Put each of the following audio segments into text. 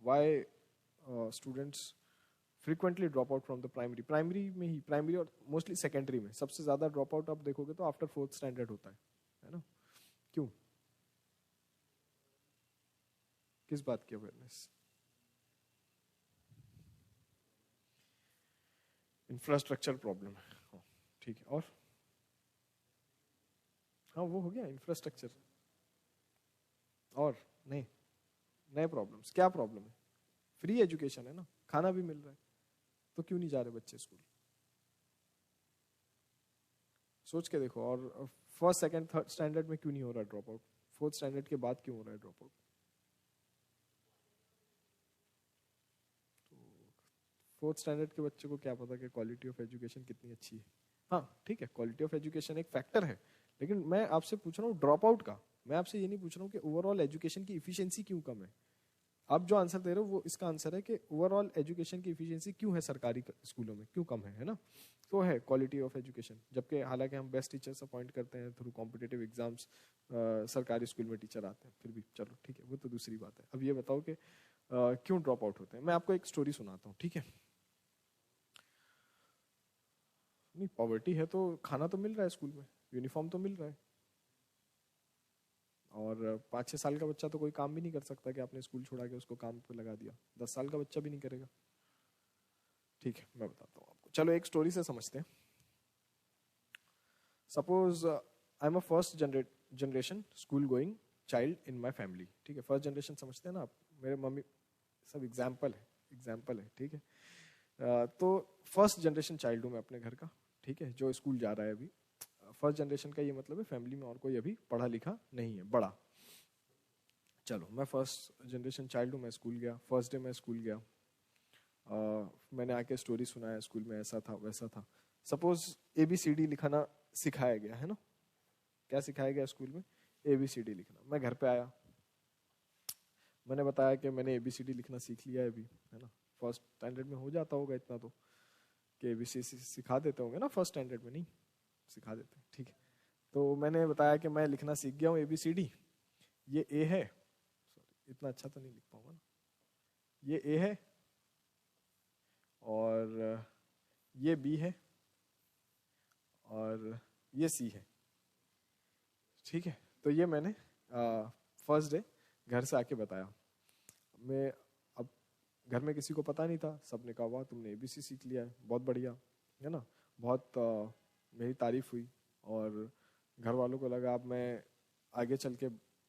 Y students frequently drop out from the primary में ही, primary और मोस्टली सेकेंडरी में सबसे ज्यादा ड्रॉप आउट आप देखोगे तो आफ्टर 4th स्टैंडर्ड होता है ना? क्यों? किस बात की अवेयरनेस? इंफ्रास्ट्रक्चर प्रॉब्लम है, हाँ, ठीक है। और हाँ वो हो गया इंफ्रास्ट्रक्चर। और नहीं, नए प्रॉब्लम्स, क्या प्रॉब्लम है? फ्री एजुकेशन है ना, खाना भी मिल रहा है, तो क्यों नहीं जा रहे बच्चे स्कूल? सोच के देखो। और फर्स्ट सेकंड थर्ड स्टैंडर्ड में क्यों नहीं हो रहा ड्रॉप आउट? 4th स्टैंडर्ड के बाद क्यों हो रहा है ड्रॉप आउट? 4th स्टैंडर्ड के बच्चे को क्या पता कि क्वालिटी ऑफ एजुकेशन कितनी अच्छी है? हाँ ठीक है, क्वालिटी ऑफ एजुकेशन एक फैक्टर है, लेकिन मैं आपसे पूछ रहा हूँ ड्रॉप आउट का। मैं आपसे ये नहीं पूछ रहा हूँ कि ओवरऑल एजुकेशन की इफिशियंसी क्यों कम है। आप जो आंसर दे रहे हो वो इसका आंसर है कि ओवरऑल एजुकेशन की इफिशियंसी क्यों है सरकारी स्कूलों में, क्यों कम है ना? तो है क्वालिटी ऑफ एजुकेशन, जबकि हालांकि हम बेस्ट टीचर्स अपॉइंट करते हैं थ्रू कॉम्पिटिटिव एग्जाम्स, सरकारी स्कूल में टीचर आते हैं, फिर भी चलो ठीक है, वो तो दूसरी बात है। अब ये बताओ कि क्यों ड्रॉप आउट होते हैं। मैं आपको एक स्टोरी सुनाता हूँ, ठीक है? नहीं, पॉवर्टी है तो खाना तो मिल रहा है स्कूल में, यूनिफॉर्म तो मिल रहा है, और 5-6 साल का बच्चा तो कोई काम भी नहीं कर सकता कि आपने स्कूल छोड़ा के उसको काम पे लगा दिया। 10 साल का बच्चा भी नहीं करेगा। ठीक है, मैं बताता हूँ आपको, चलो एक स्टोरी से समझते हैं। Suppose I am a first generation school going child in my family. ठीक है, फर्स्ट जनरेशन समझते हैं ना आप, मेरे मम्मी सब एग्जाम्पल है, एग्जाम्पल है, ठीक है? तो फर्स्ट जनरेशन चाइल्ड हूँ मैं अपने घर का, ठीक है, जो स्कूल जा रहा है अभी। फर्स्ट जनरेशन का ये मतलब है फैमिली में और कोई अभी पढ़ा लिखा नहीं है, बड़ा। चलो, मैं फर्स्ट जनरेशन चाइल्ड हूँ, मैं स्कूल गया, फर्स्ट डे मैं स्कूल गया। मैंने आके स्टोरी सुनाया, स्कूल में ऐसा था वैसा था। सपोज ABCD लिखाना सिखाया गया है ना? क्या सिखाया गया स्कूल में? ABCD लिखना। मैं घर पे आया, मैंने बताया कि मैंने ABCD लिखना सीख लिया है अभी, है ना? फर्स्ट स्टैंडर्ड में हो जाता होगा इतना तो, कि ABCD सिखा देते होंगे ना फर्स्ट स्टैंडर्ड में, नहीं सिखा देते, ठीक है? तो मैंने बताया कि मैं लिखना सीख गया हूँ ABCD। ये A है, सॉरी इतना अच्छा तो नहीं लिख पाऊंगा ना, ये A है, और ये B है, और ये C है, ठीक है? तो ये मैंने फर्स्ट डे घर से आके बताया। मैं अब घर में किसी को पता नहीं था, सबने कहा वाह तुमने ABC सीख लिया है, बहुत बढ़िया, है ना? बहुत मेरी तारीफ हुई, और घर वालों को लगा अब मैं आगे चल के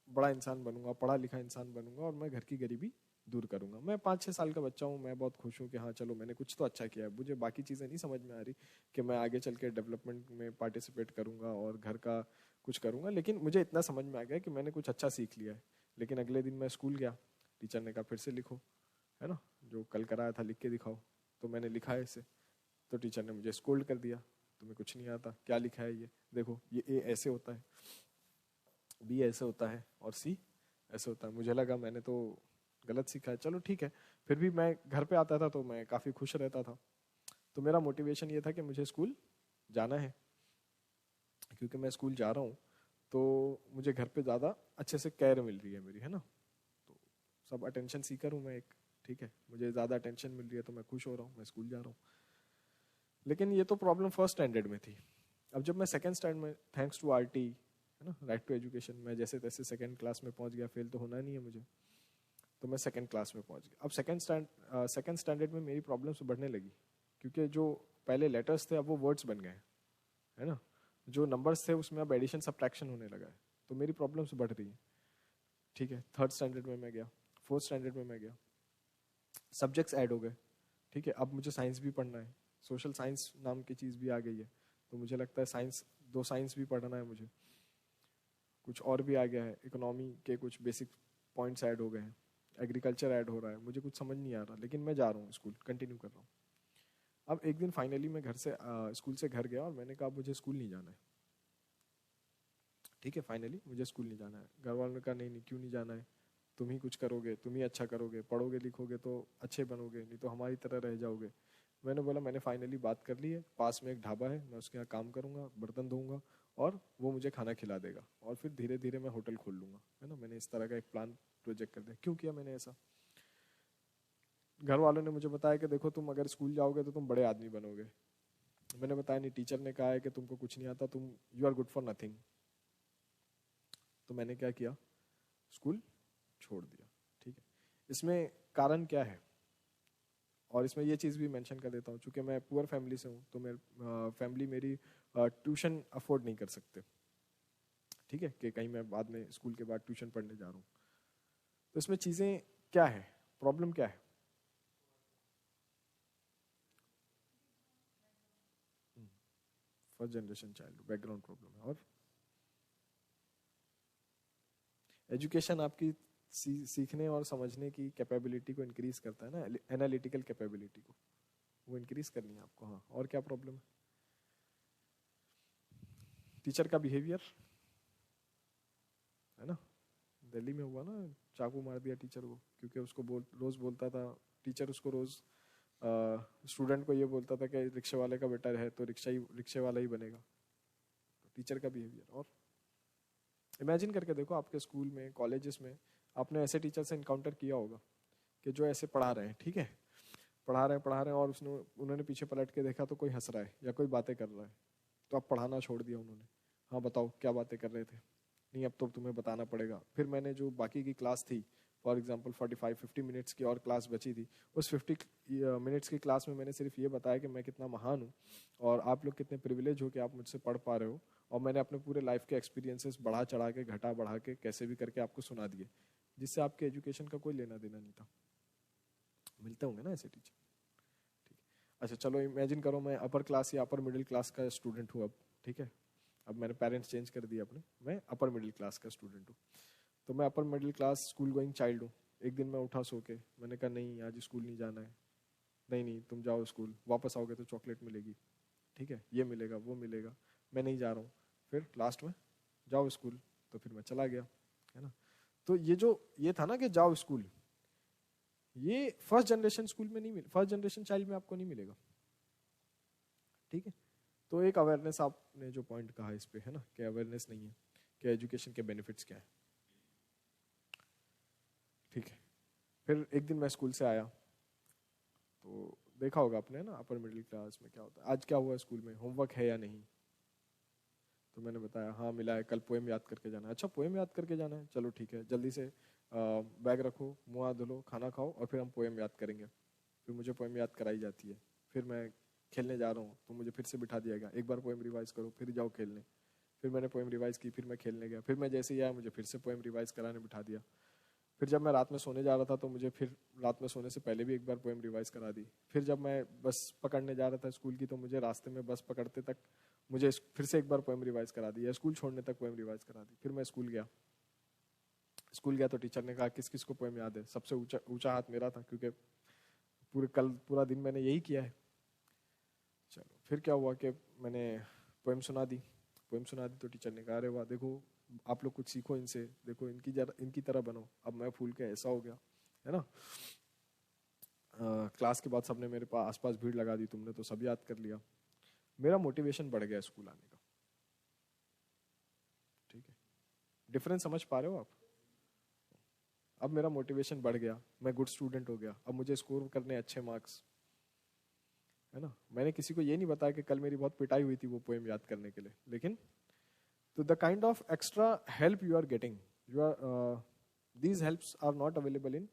बड़ा इंसान बनूंगा, पढ़ा लिखा इंसान बनूंगा, और मैं घर की गरीबी दूर करूंगा। मैं 5-6 साल का बच्चा हूँ, मैं बहुत खुश हूँ कि हाँ चलो मैंने कुछ तो अच्छा किया है। मुझे बाकी चीज़ें नहीं समझ में आ रही कि मैं आगे चल के डेवलपमेंट में पार्टिसिपेट करूंगा और घर का कुछ करूंगा, लेकिन मुझे इतना समझ में आ गया कि मैंने कुछ अच्छा सीख लिया है। लेकिन अगले दिन मैं स्कूल गया, टीचर ने कहा फिर से लिखो, है ना? जो कल कराया था लिख के दिखाओ। तो मैंने लिखा है इसे, तो टीचर ने मुझे स्कोल्ड कर दिया, तुम्हें कुछ नहीं आता, क्या लिखा है ये देखो, ये A ऐसे होता है, B ऐसे होता है, और C ऐसे होता है। मुझे लगा मैंने तो गलत सीखा है, चलो ठीक है। फिर भी मैं घर पे आता था तो मैं काफ़ी खुश रहता था। तो मेरा मोटिवेशन ये था कि मुझे स्कूल जाना है, क्योंकि मैं स्कूल जा रहा हूँ तो मुझे घर पे ज़्यादा अच्छे से केयर मिल रही है मेरी, है ना? तो सब अटेंशन सीकर हूँ मैं एक, ठीक है? मुझे ज़्यादा अटेंशन मिल रही है तो मैं खुश हो रहा हूँ, मैं स्कूल जा रहा हूँ। लेकिन ये तो प्रॉब्लम फर्स्ट स्टैंडर्ड में थी। अब जब मैं सेकंड स्टैंडर्ड में, थैंक्स टू RT, है ना, राइट टू एजुकेशन, मैं जैसे तैसे सेकंड क्लास में पहुंच गया, फेल तो होना नहीं है मुझे, तो मैं सेकंड क्लास में पहुंच गया। अब सेकंड स्टैंडर्ड में मेरी प्रॉब्लम्स बढ़ने लगी, क्योंकि जो पहले लेटर्स थे अब वो वर्ड्स बन गए, है ना? जो नंबर्स थे उसमें अब एडिशन सब्ट्रैक्शन होने लगा है, तो मेरी प्रॉब्लम्स बढ़ रही है, ठीक है? थर्ड स्टैंडर्ड में मैं गया, फोर्थ स्टैंडर्ड में मैं गया, सब्जेक्ट्स ऐड हो गए, ठीक है? अब मुझे साइंस भी पढ़ना है, सोशल साइंस नाम की चीज़ भी आ गई है, तो मुझे लगता है साइंस, 2 साइंस भी पढ़ना है मुझे, कुछ और भी आ गया है, इकोनॉमी के कुछ बेसिक पॉइंट्स ऐड हो गए हैं, एग्रीकल्चर ऐड हो रहा है, मुझे कुछ समझ नहीं आ रहा, लेकिन मैं जा रहा हूँ स्कूल, कंटिन्यू कर रहा हूँ। अब एक दिन फाइनली मैं घर से स्कूल से घर गया और मैंने कहा मुझे स्कूल नहीं जाना है, ठीक है? फाइनली मुझे स्कूल नहीं जाना है। घर वालों ने कहा नहीं नहीं, क्यों नहीं जाना है, तुम ही कुछ करोगे, तुम ही अच्छा करोगे, पढ़ोगे लिखोगे तो अच्छे बनोगे, नहीं तो हमारी तरह रह जाओगे। मैंने बोला मैंने फाइनली बात कर ली है, पास में एक ढाबा है, मैं उसके यहाँ काम करूंगा, बर्तन धोऊंगा, और वो मुझे खाना खिला देगा, और फिर धीरे धीरे मैं होटल खोल लूंगा, है ना? मैंने इस तरह का एक प्लान प्रोजेक्ट कर दिया। क्यों किया मैंने ऐसा? घर वालों ने मुझे बताया कि देखो तुम अगर स्कूल जाओगे तो तुम बड़े आदमी बनोगे। मैंने बताया नहीं, टीचर ने कहा है कि तुमको कुछ नहीं आता, तुम you are good for nothing. तो मैंने क्या किया, स्कूल छोड़ दिया। ठीक है, इसमें कारण क्या है, और इसमें ये चीज़ भी मेंशन कर देता हूँ, चूंकि मैं पुअर फैमिली से हूँ तो मेरी फैमिली मेरी ट्यूशन अफोर्ड नहीं कर सकते। ठीक है, कि कहीं मैं बाद में स्कूल के बाद ट्यूशन पढ़ने जा रहा हूँ। तो इसमें चीज़ें क्या है, प्रॉब्लम क्या है? First generation child, background problem है। और एजुकेशन आपकी सीखने और समझने की कैपेबिलिटी को इंक्रीज करता है ना, एनालिटिकल कैपेबिलिटी को, वो इंक्रीज करनी है आपको। हाँ, और क्या प्रॉब्लम है? टीचर का बिहेवियर है ना, दिल्ली में हुआ ना, चाकू मार दिया टीचर को, क्योंकि उसको रोज बोलता था टीचर, उसको रोज स्टूडेंट को ये बोलता था कि रिक्शे वाले का बेटा है तो रिक्शे वाला ही बनेगा। तो टीचर का बिहेवियर। और इमेजिन करके देखो, आपके स्कूल में, कॉलेजेस में आपने ऐसे टीचर से इनकाउंटर किया होगा कि जो ऐसे पढ़ा रहे हैं, ठीक है, पढ़ा रहे हैं और उन्होंने पीछे पलट के देखा तो कोई हंस रहा है या कोई बातें कर रहा है, तो अब पढ़ाना छोड़ दिया उन्होंने। हाँ बताओ क्या बातें कर रहे थे? नहीं, अब तो तुम्हें बताना पड़ेगा। फिर मैंने जो बाकी की क्लास थी, फॉर एग्जाम्पल 45-50 मिनट्स की और क्लास बची थी, उस 50 मिनट्स की क्लास में मैंने सिर्फ ये बताया कि मैं कितना महान हूँ और आप लोग कितने प्रिविलेज हो कि आप मुझसे पढ़ पा रहे हो। और मैंने अपने पूरे लाइफ के एक्सपीरियंसेस बढ़ा चढ़ा के, घटा बढ़ा के, कैसे भी करके आपको सुना दिए, जिससे आपके एजुकेशन का कोई लेना देना नहीं था। मिलते होंगे ना ऐसे टीचर? ठीक है, अच्छा चलो इमेजिन करो मैं अपर क्लास या अपर मिडिल क्लास का स्टूडेंट हूँ अब। ठीक है, अब मैंने पेरेंट्स चेंज कर दिए अपने, मैं अपर मिडिल क्लास का स्टूडेंट हूँ। तो मैं upper middle class school going child हूँ। एक दिन मैं उठा सो के, मैंने कहा नहीं आज स्कूल नहीं जाना है। नहीं नहीं तुम जाओ स्कूल, वापस आओगे तो चॉकलेट मिलेगी, ठीक है, ये मिलेगा वो मिलेगा, मैं नहीं जा रहा हूँ। फिर लास्ट में जाओ स्कूल, तो फिर मैं चला गया, है ना। तो ये था ना कि जाओ स्कूल, ये फर्स्ट जनरेशन स्कूल में नहीं मिले, फर्स्ट जनरेशन चाइल्ड में आपको नहीं मिलेगा। ठीक है, तो एक अवेयरनेस, आपने जो पॉइंट कहा इस पे, है ना, कि अवेयरनेस नहीं है कि एजुकेशन के बेनिफिट्स क्या है। ठीक है, फिर एक दिन मैं स्कूल से आया तो देखा होगा आपने ना, अपर मिडिल क्लास में क्या होता है, आज क्या हुआ स्कूल में, होमवर्क है या नहीं? तो मैंने बताया हाँ मिला है, कल पोएम याद करके जाना है। अच्छा पोएम याद करके जाना है, चलो ठीक है, जल्दी से बैग रखो, मुँह हाथ धो लो, खाना खाओ और फिर हम पोएम याद करेंगे। फिर मुझे पोएम याद कराई जाती है। फिर मैं खेलने जा रहा हूँ तो मुझे फिर से बिठा दिया गया, एक बार पोएम रिवाइज करो फिर जाओ खेलने। फिर मैंने पोएम रिवाइज की, फिर मैं खेलने गया, फिर मैं जैसे ही आया मुझे फिर से पोएम रिवाइज कराने बिठा दिया। फिर जब मैं रात में सोने जा रहा था तो मुझे फिर रात में सोने से पहले भी एक बार पोएम रिवाइज करा दी। फिर जब मैं बस पकड़ने जा रहा था स्कूल की, तो मुझे रास्ते में बस पकड़ते तक मुझे फिर से एक बार पोएम रिवाइज करा दी, या स्कूल छोड़ने तक पोएम रिवाइज करा दी। फिर मैं स्कूल गया तो टीचर ने कहा किस किस को पोएम याद है। सबसे ऊंचा ऊंचा हाथ मेरा था, क्योंकि पूरा दिन मैंने यही किया है। चलो फिर क्या हुआ कि मैंने पोएम सुना दी तो टीचर ने कहा अरे वाह, देखो आप लोग कुछ सीखो इनसे, देखो इनकी तरह बनो। अब मैं फूल के ऐसा हो गया, है ना। क्लास के बाद सबने मेरे पास आसपास भीड़ लगा दी, तुमने तो सब याद कर लिया। मेरा मोटिवेशन बढ़ गया स्कूल आने का। ठीक है, डिफरेंस समझ पा रहे हो आप? अब मेरा मोटिवेशन बढ़ गया, मैं गुड स्टूडेंट हो गया, अब मुझे स्कोर करने अच्छे मार्क्स, है ना। मैंने किसी को ये नहीं बताया कि कल मेरी बहुत पिटाई हुई थी वो पोएम याद करने के लिए, लेकिन तो the kind of extra help you are getting, you are these helps are not available in